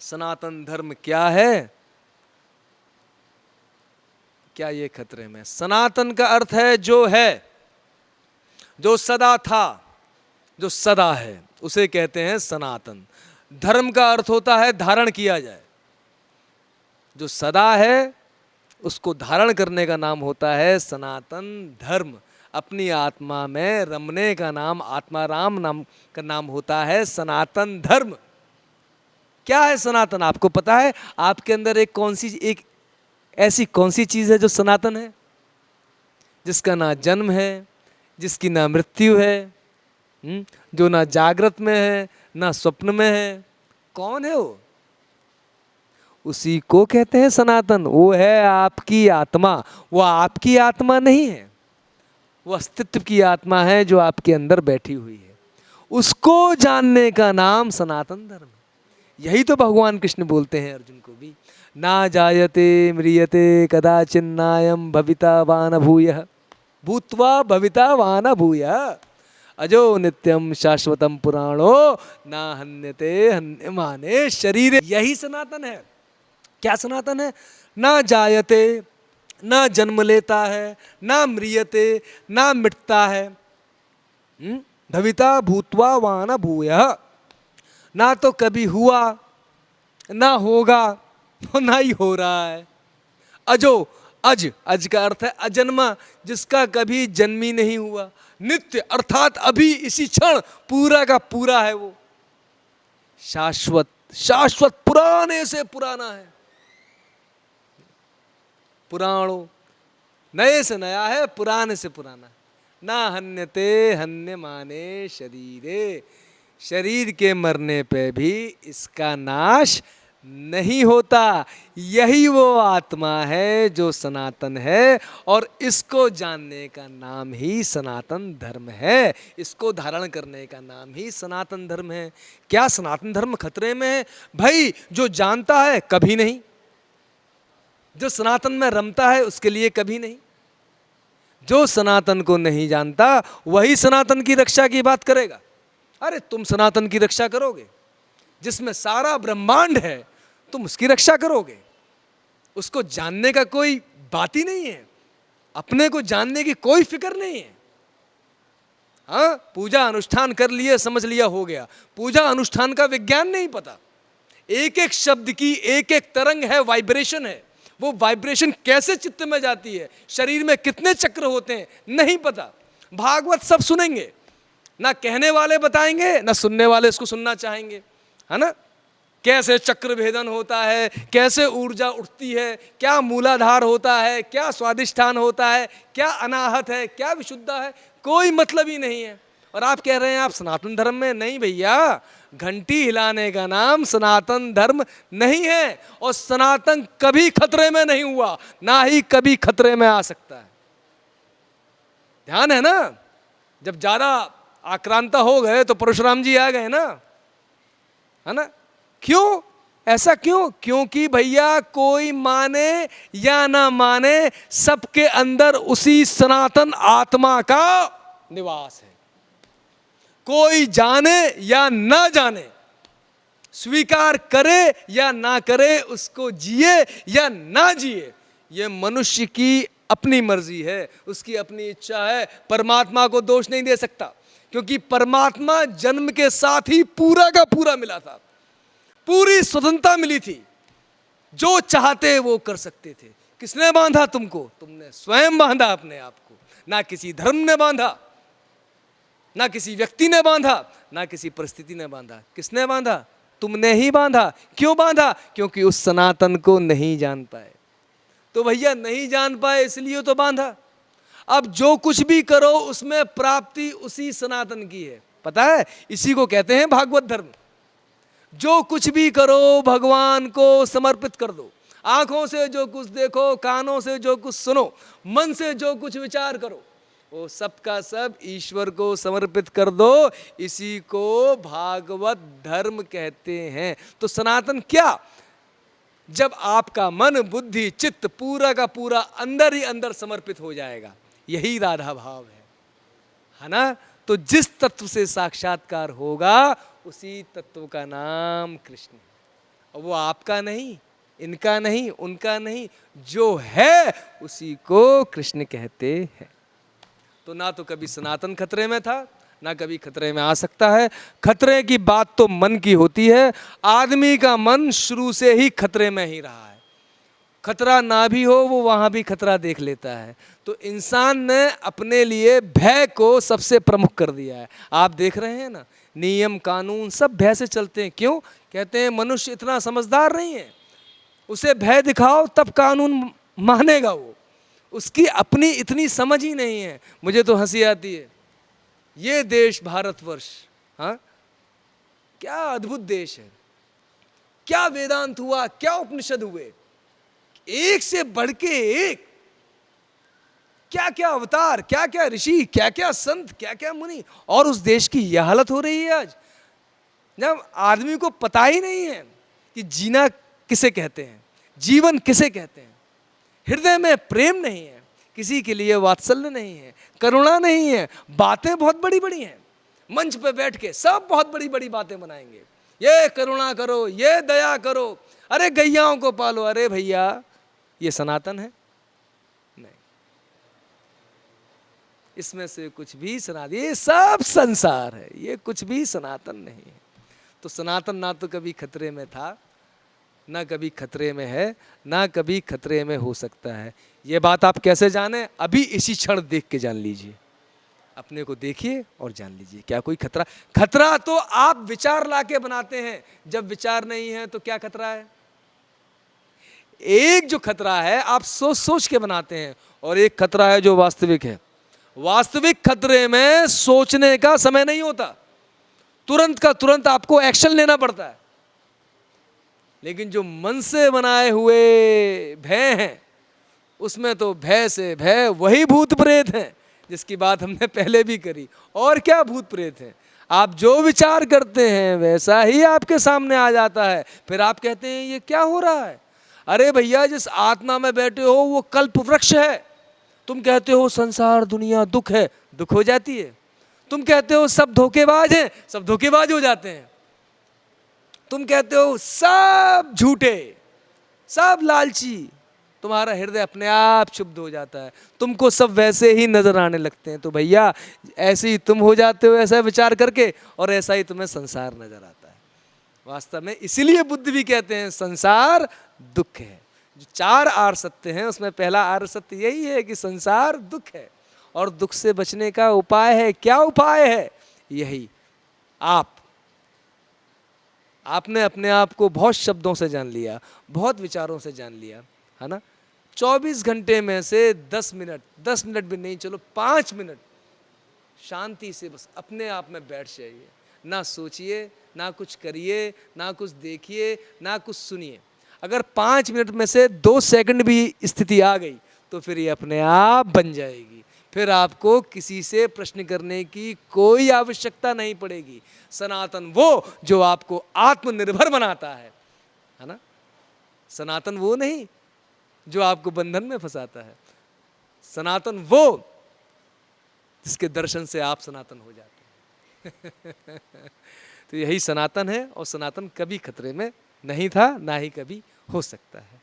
सनातन धर्म क्या है? क्या ये खतरे में? सनातन का अर्थ है जो है, जो सदा था, जो सदा है, उसे कहते हैं सनातन। धर्म का अर्थ होता है धारण किया जाए। जो सदा है उसको धारण करने का नाम होता है सनातन धर्म। अपनी आत्मा में रमने का नाम, आत्माराम नाम का नाम होता है सनातन धर्म। क्या है सनातन? आपको पता है? आपके अंदर एक ऐसी कौन सी चीज है जो सनातन है? जिसका ना जन्म है, जिसकी ना मृत्यु है, जो ना जागृत में है ना स्वप्न में है। कौन है वो? उसी को कहते हैं सनातन। वो है आपकी आत्मा। वो आपकी आत्मा नहीं है, वो अस्तित्व की आत्मा है जो आपके अंदर बैठी हुई है। उसको जानने का नाम सनातन धर्म है। यही तो भगवान कृष्ण बोलते हैं अर्जुन को भी, ना जायते म्रियते कदाचिन्नायम भविता वान भूयः भूत्वा भविता वान भूयः अजो नित्यम शाश्वतम पुराणो ना हन्यते हन्यमाने शरीरे। यही सनातन है। क्या सनातन है? ना जायते, ना जन्म लेता है, ना म्रियते, ना मिटता है, भविता भूत्वा वान भूयः, ना तो कभी हुआ, ना होगा, और ना ही हो रहा है। अजो, अज, अज का अर्थ है अजन्मा, जिसका कभी जन्म ही नहीं हुआ। नित्य अर्थात अभी इसी क्षण पूरा का पूरा है वो। शाश्वत, शाश्वत पुराने से पुराना है। पुराणो, नए से नया है, पुराने से पुराना। ना हन्यते हन्यमाने शरीरे, शरीर के मरने पे भी इसका नाश नहीं होता। यही वो आत्मा है जो सनातन है, और इसको जानने का नाम ही सनातन धर्म है। इसको धारण करने का नाम ही सनातन धर्म है। क्या सनातन धर्म खतरे में है? भाई जो जानता है कभी नहीं, जो सनातन में रमता है उसके लिए कभी नहीं। जो सनातन को नहीं जानता वही सनातन की रक्षा की बात करेगा। अरे तुम सनातन की रक्षा करोगे? जिसमें सारा ब्रह्मांड है, तुम उसकी रक्षा करोगे? उसको जानने का कोई बात ही नहीं है, अपने को जानने की कोई फिक्र नहीं है। हाँ, पूजा अनुष्ठान कर लिए, समझ लिया, हो गया। पूजा अनुष्ठान का विज्ञान नहीं पता। एक एक शब्द की एक एक तरंग है, वाइब्रेशन है। वो वाइब्रेशन कैसे चित्त में जाती है, शरीर में कितने चक्र होते हैं, नहीं पता। भागवत सब सुनेंगे, ना कहने वाले बताएंगे, ना सुनने वाले इसको सुनना चाहेंगे, है ना? कैसे चक्र भेदन होता है, कैसे ऊर्जा उठती है, क्या मूलाधार होता है, क्या स्वादिष्ठान होता है, क्या अनाहत है, क्या विशुद्धा है, कोई मतलब ही नहीं है। और आप कह रहे हैं आप सनातन धर्म में? नहीं भैया, घंटी हिलाने का नाम सनातन धर्म नहीं है। और सनातन कभी खतरे में नहीं हुआ, ना ही कभी खतरे में आ सकता है। ध्यान है ना? जब ज्यादा आक्रांता हो गए तो परशुराम जी आ गए ना, है ना? क्यों? ऐसा क्यों? क्योंकि भैया कोई माने या ना माने, सबके अंदर उसी सनातन आत्मा का निवास है। कोई जाने या ना जाने, स्वीकार करे या ना करे, उसको जिए या ना जिए, ये मनुष्य की अपनी मर्जी है, उसकी अपनी इच्छा है। परमात्मा को दोष नहीं दे सकता, क्योंकि परमात्मा जन्म के साथ ही पूरा का पूरा मिला था, पूरी स्वतंत्रता मिली थी। जो चाहते वो कर सकते थे। किसने बांधा तुमको? तुमने स्वयं बांधा अपने आप को। ना किसी धर्म ने बांधा, ना किसी व्यक्ति ने बांधा, ना किसी परिस्थिति ने बांधा। किसने बांधा? तुमने ही बांधा। क्यों बांधा? क्योंकि उस सनातन को नहीं जान पाए। तो भैया नहीं जान पाए इसलिए तो बांधा। अब जो कुछ भी करो उसमें प्राप्ति उसी सनातन की है, पता है? इसी को कहते हैं भागवत धर्म। जो कुछ भी करो भगवान को समर्पित कर दो। आंखों से जो कुछ देखो, कानों से जो कुछ सुनो, मन से जो कुछ विचार करो, वो सब का सब ईश्वर को समर्पित कर दो। इसी को भागवत धर्म कहते हैं। तो सनातन क्या? जब आपका मन, बुद्धि, चित्त पूरा का पूरा अंदर ही अंदर समर्पित हो जाएगा, यही राधा भाव है ना? तो जिस तत्व से साक्षात्कार होगा उसी तत्व का नाम कृष्ण है। और वो आपका नहीं, इनका नहीं, उनका नहीं, जो है उसी को कृष्ण कहते हैं। तो ना तो कभी सनातन खतरे में था, ना कभी खतरे में आ सकता है। खतरे की बात तो मन की होती है। आदमी का मन शुरू से ही खतरे में ही रहा है। खतरा ना भी हो वो वहाँ भी खतरा देख लेता है। तो इंसान ने अपने लिए भय को सबसे प्रमुख कर दिया है। आप देख रहे हैं ना, नियम कानून सब भय से चलते हैं। क्यों? कहते हैं मनुष्य इतना समझदार नहीं है, उसे भय दिखाओ तब कानून मानेगा वो, उसकी अपनी इतनी समझ ही नहीं है। मुझे तो हंसी आती है, ये देश भारतवर्ष, हाँ, क्या अद्भुत देश है। क्या वेदांत हुआ, क्या उपनिषद हुए, एक से बढ़ के एक, क्या क्या अवतार, क्या क्या ऋषि, क्या क्या संत, क्या क्या मुनि, और उस देश की यह हालत हो रही है आज, जब आदमी को पता ही नहीं है कि जीना किसे कहते हैं, जीवन किसे कहते हैं। हृदय में प्रेम नहीं है, किसी के लिए वात्सल्य नहीं है, करुणा नहीं है। बातें बहुत बड़ी बड़ी हैं, मंच पे बैठ के सब बहुत बड़ी बड़ी बातें बनाएंगे, ये करुणा करो, ये दया करो, अरे गैयाओं को पालो। अरे भैया, ये सनातन है? नहीं, इसमें से कुछ भी सनातन, ये सब संसार है, ये कुछ भी सनातन नहीं है। तो सनातन ना तो कभी खतरे में था, ना कभी खतरे में है, ना कभी खतरे में हो सकता है। ये बात आप कैसे जाने? अभी इसी क्षण देख के जान लीजिए, अपने को देखिए और जान लीजिए क्या कोई खतरा। खतरा तो आप विचार लाके बनाते हैं, जब विचार नहीं है तो क्या खतरा है? एक जो खतरा है आप सोच सोच के बनाते हैं, और एक खतरा है जो वास्तविक है। वास्तविक खतरे में सोचने का समय नहीं होता, तुरंत का तुरंत आपको एक्शन लेना पड़ता है। लेकिन जो मन से बनाए हुए भय हैं, उसमें तो भय से भय वही भूत प्रेत हैं जिसकी बात हमने पहले भी करी। और क्या भूत प्रेत हैं? आप जो विचार करते हैं वैसा ही आपके सामने आ जाता है। फिर आप कहते हैं ये क्या हो रहा है? अरे भैया, जिस आत्मा में बैठे हो वो कल्प वृक्ष है। तुम कहते हो संसार दुनिया दुख है, दुख हो जाती है। तुम कहते हो सब धोखेबाज हैं, सब धोखेबाज हो जाते हैं। तुम कहते हो सब झूठे, सब लालची, तुम्हारा हृदय अपने आप क्षुब्ध हो जाता है, तुमको सब वैसे ही नजर आने लगते हैं। तो भैया, ऐसे ही तुम हो जाते हो ऐसा विचार करके, और ऐसा ही तुम्हें संसार नजर आता है। वास्तव में इसीलिए बुद्ध भी कहते हैं संसार दुख है। जो 4 आर्य सत्य हैं उसमें पहला आर्य सत्य यही है कि संसार दुख है, और दुख से बचने का उपाय है। क्या उपाय है? यही, आपने अपने आप को बहुत शब्दों से जान लिया, बहुत विचारों से जान लिया, है ना। 24 घंटे में से 10 मिनट भी नहीं, चलो 5 मिनट शांति से बस अपने आप में बैठ जाइए। ना सोचिए, ना कुछ करिए, ना कुछ देखिए, ना कुछ सुनिए। अगर 5 मिनट में से 2 सेकंड भी स्थिति आ गई तो फिर ये अपने आप बन जाएगी। फिर आपको किसी से प्रश्न करने की कोई आवश्यकता नहीं पड़ेगी। सनातन वो जो आपको आत्मनिर्भर बनाता है ना। सनातन वो नहीं जो आपको बंधन में फंसाता है। सनातन वो जिसके दर्शन से आप सनातन हो जाते हैं। तो यही सनातन है, और सनातन कभी खतरे में नहीं था, ना ही कभी हो सकता है।